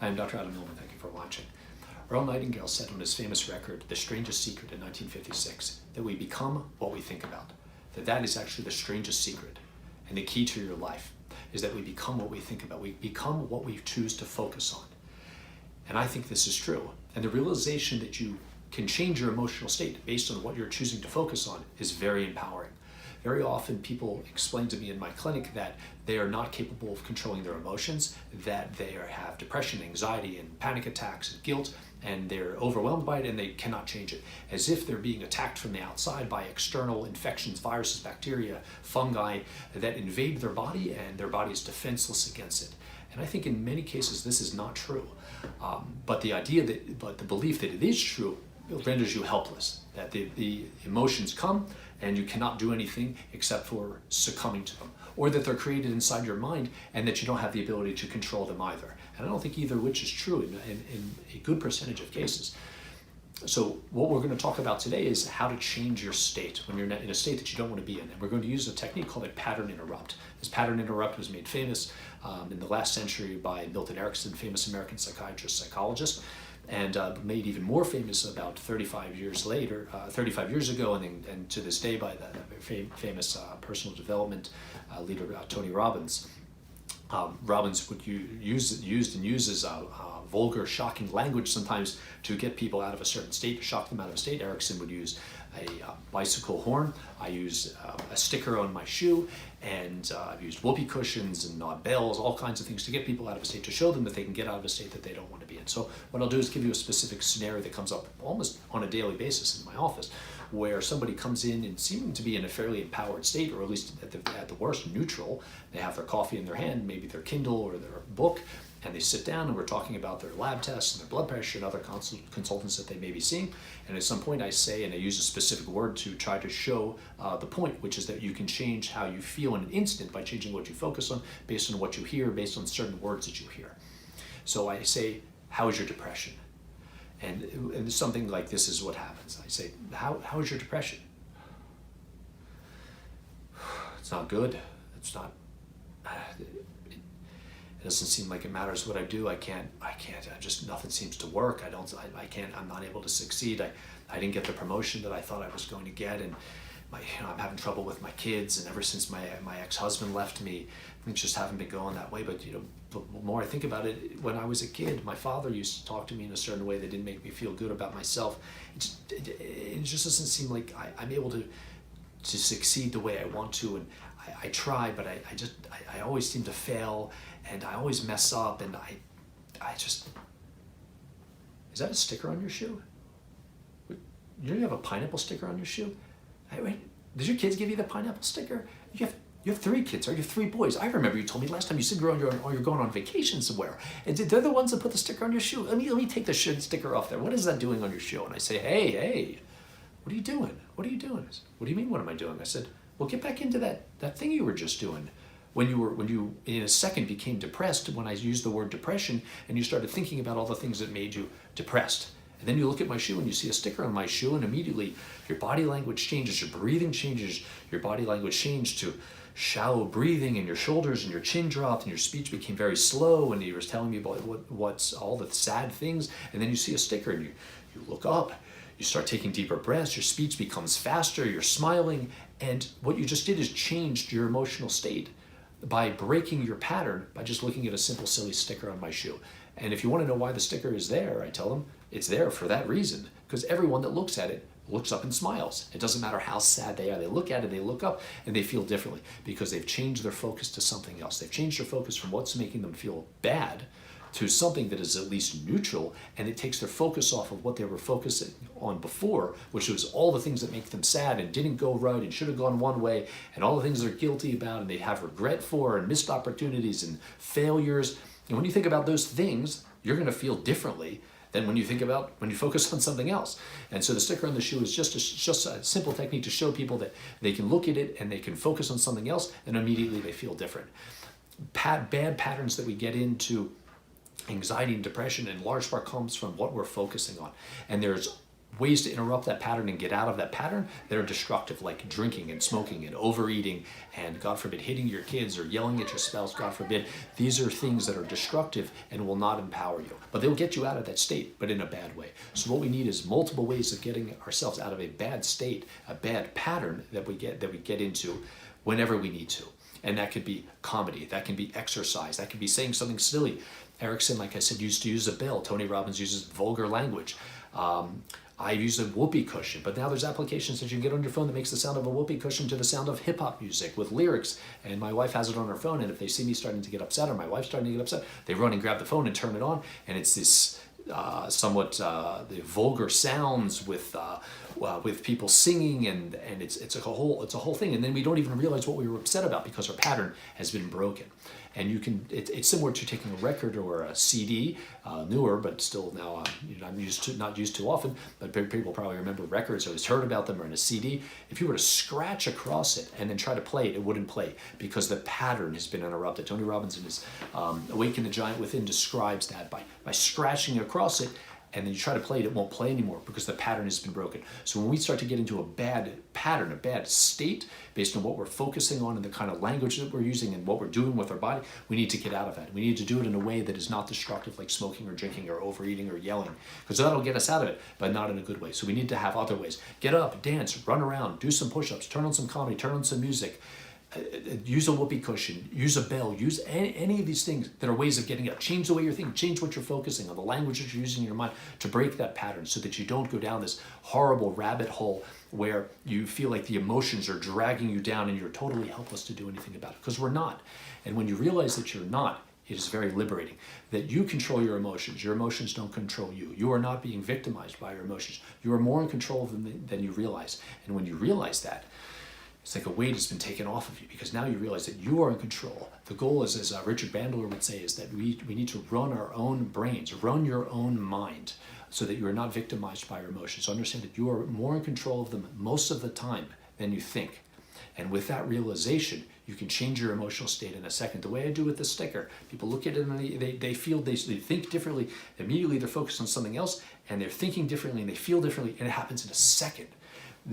I am Dr. Adam Millman. Thank you for watching. Earl Nightingale said on his famous record, The Strangest Secret in 1956, that we become what we think about. That is actually the strangest secret. And the key to your life is that we become what we think about. We become what we choose to focus on. And I think this is true. And the realization that you can change your emotional state based on what you're choosing to focus on is very empowering. Very often people explain to me in my clinic that they are not capable of controlling their emotions, that they have depression, anxiety, and panic attacks and guilt, and they're overwhelmed by it and they cannot change it, as if they're being attacked from the outside by external infections, viruses, bacteria, fungi that invade their body, and their body is defenseless against it. And I think in many cases this is not true. But the belief that it is true renders you helpless, that the emotions come and you cannot do anything except for succumbing to them, or that they're created inside your mind and that you don't have the ability to control them either. And I don't think either which is true in a good percentage of cases. So what we're going to talk about today is how to change your state when you're in a state that you don't want to be in. And we're going to use a technique called a pattern interrupt. This pattern interrupt was made famous in the last century by Milton Erickson, famous American psychiatrist, psychologist, and made even more famous about 35 years ago, and to this day by the famous personal development leader, Tony Robbins. Robbins would uses vulgar, shocking language sometimes to get people out of a certain state, to shock them out of a state. Erickson would use a bicycle horn. I use a sticker on my shoe, and I've used whoopee cushions and bells, all kinds of things to get people out of a state, to show them that they can get out of a state that they don't want to be in. So what I'll do is give you a specific scenario that comes up almost on a daily basis in my office, where somebody comes in and seeming to be in a fairly empowered state, or at least at the worst, neutral. They have their coffee in their hand, maybe their Kindle or their book, and they sit down and we're talking about their lab tests and their blood pressure and other consultants that they may be seeing. And at some point I say, and I use a specific word to try to show the point, which is that you can change how you feel in an instant by changing what you focus on, based on what you hear, based on certain words that you hear. So I say, how is your depression? And something like this is what happens. I say, how is your depression? It's not good. It's not. It doesn't seem like it matters what I do. I can't. Nothing seems to work. I can't. I'm not able to succeed. I didn't get the promotion that I thought I was going to get, and I'm having trouble with my kids. And ever since my ex-husband left me, things just haven't been going that way. But the more I think about it, when I was a kid, my father used to talk to me in a certain way that didn't make me feel good about myself. It just doesn't seem like I'm able to succeed the way I want to, and I try, but I always seem to fail, and I always mess up, and I just. Is that a sticker on your shoe? You have a pineapple sticker on your shoe? Wait, did your kids give you the pineapple sticker? You have 3 kids, or you have 3 boys. I remember you told me last time you said you're going on vacation somewhere. And they're the ones that put the sticker on your shoe. Let me take the sticker off there. What is that doing on your shoe? And I say, hey, what are you doing? What are you doing? What do you mean, what am I doing? I said, well, get back into that thing you were just doing. When you in a second became depressed, when I used the word depression, and you started thinking about all the things that made you depressed. And then you look at my shoe and you see a sticker on my shoe, and immediately your body language changes, your breathing changes, your body language changed to shallow breathing, and your shoulders and your chin dropped, and your speech became very slow, and you were telling me about what's all the sad things. And then you see a sticker and you look up, you start taking deeper breaths, your speech becomes faster, you're smiling, and what you just did is changed your emotional state by breaking your pattern by just looking at a simple, silly sticker on my shoe. And if you want to know why the sticker is there, I tell them it's there for that reason, because everyone that looks at it looks up and smiles. It doesn't matter how sad they are. They look at it, they look up, and they feel differently because they've changed their focus to something else. They've changed their focus from what's making them feel bad to something that is at least neutral, and it takes their focus off of what they were focusing on before, which was all the things that make them sad and didn't go right and should have gone one way, and all the things they're guilty about and they have regret for, and missed opportunities and failures. And when you think about those things, you're going to feel differently than when you focus on something else. And so the sticker on the shoe is just a simple technique to show people that they can look at it and they can focus on something else, and immediately they feel different. Bad patterns that we get into, anxiety and depression, in large part comes from what we're focusing on. And there's ways to interrupt that pattern and get out of that pattern that are destructive, like drinking and smoking and overeating and, God forbid, hitting your kids or yelling at your spouse, God forbid. These are things that are destructive and will not empower you. But they'll get you out of that state, but in a bad way. So what we need is multiple ways of getting ourselves out of a bad state, a bad pattern that we get into whenever we need to. And that could be comedy, that can be exercise, that can be saying something silly. Erickson, like I said, used to use a bell. Tony Robbins uses vulgar language. I've used a whoopee cushion, but now there's applications that you can get on your phone that makes the sound of a whoopee cushion to the sound of hip-hop music with lyrics. And my wife has it on her phone, and if they see me starting to get upset or my wife's starting to get upset, they run and grab the phone and turn it on, and it's this somewhat the vulgar sounds with people singing, and it's a whole thing, and then we don't even realize what we were upset about because our pattern has been broken. And you can it's similar to taking a record or a CD, newer but still now not used too often, but people probably remember records or has heard about them, or in a CD. If you were to scratch across it and then try to play it, it wouldn't play because the pattern has been interrupted. Tony Robbins in his Awaken the Giant Within describes that by scratching across it, and then you try to play it, it won't play anymore because the pattern has been broken. So when we start to get into a bad pattern, a bad state, based on what we're focusing on and the kind of language that we're using and what we're doing with our body, we need to get out of that. We need to do it in a way that is not destructive, like smoking or drinking or overeating or yelling, because that'll get us out of it, but not in a good way. So we need to have other ways. Get up, dance, run around, do some push-ups, turn on some comedy, turn on some music, use a whoopee cushion, use a bell, use any of these things that are ways of getting out. Change the way you're thinking, change what you're focusing on, the language that you're using in your mind to break that pattern so that you don't go down this horrible rabbit hole where you feel like the emotions are dragging you down and you're totally helpless to do anything about it, because we're not. And when you realize that you're not, it is very liberating, that you control your emotions. Your emotions don't control you. You are not being victimized by your emotions. You are more in control of them than you realize. And when you realize that, it's like a weight has been taken off of you, because now you realize that you are in control. The goal is, as Richard Bandler would say, is that we need to run our own brains, run your own mind, so that you are not victimized by your emotions. So understand that you are more in control of them most of the time than you think. And with that realization, you can change your emotional state in a second. The way I do with the sticker, people look at it and they think differently. Immediately they're focused on something else, and they're thinking differently, and they feel differently, and it happens in a second. In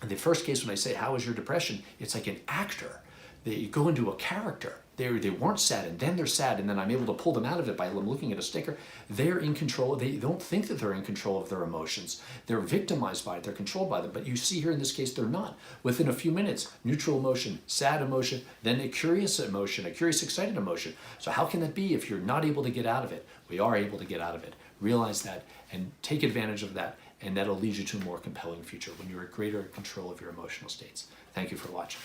the first case, when I say, how is your depression? It's like an actor. They go into a character. They weren't sad, and then they're sad, and then I'm able to pull them out of it by looking at a sticker. They're in control. They don't think that they're in control of their emotions. They're victimized by it. They're controlled by them. But you see here in this case, they're not. Within a few minutes, neutral emotion, sad emotion, then a curious emotion, a curious, excited emotion. So how can that be if you're not able to get out of it? We are able to get out of it. Realize that and take advantage of that, and that'll lead you to a more compelling future when you're in greater control of your emotional states. Thank you for watching.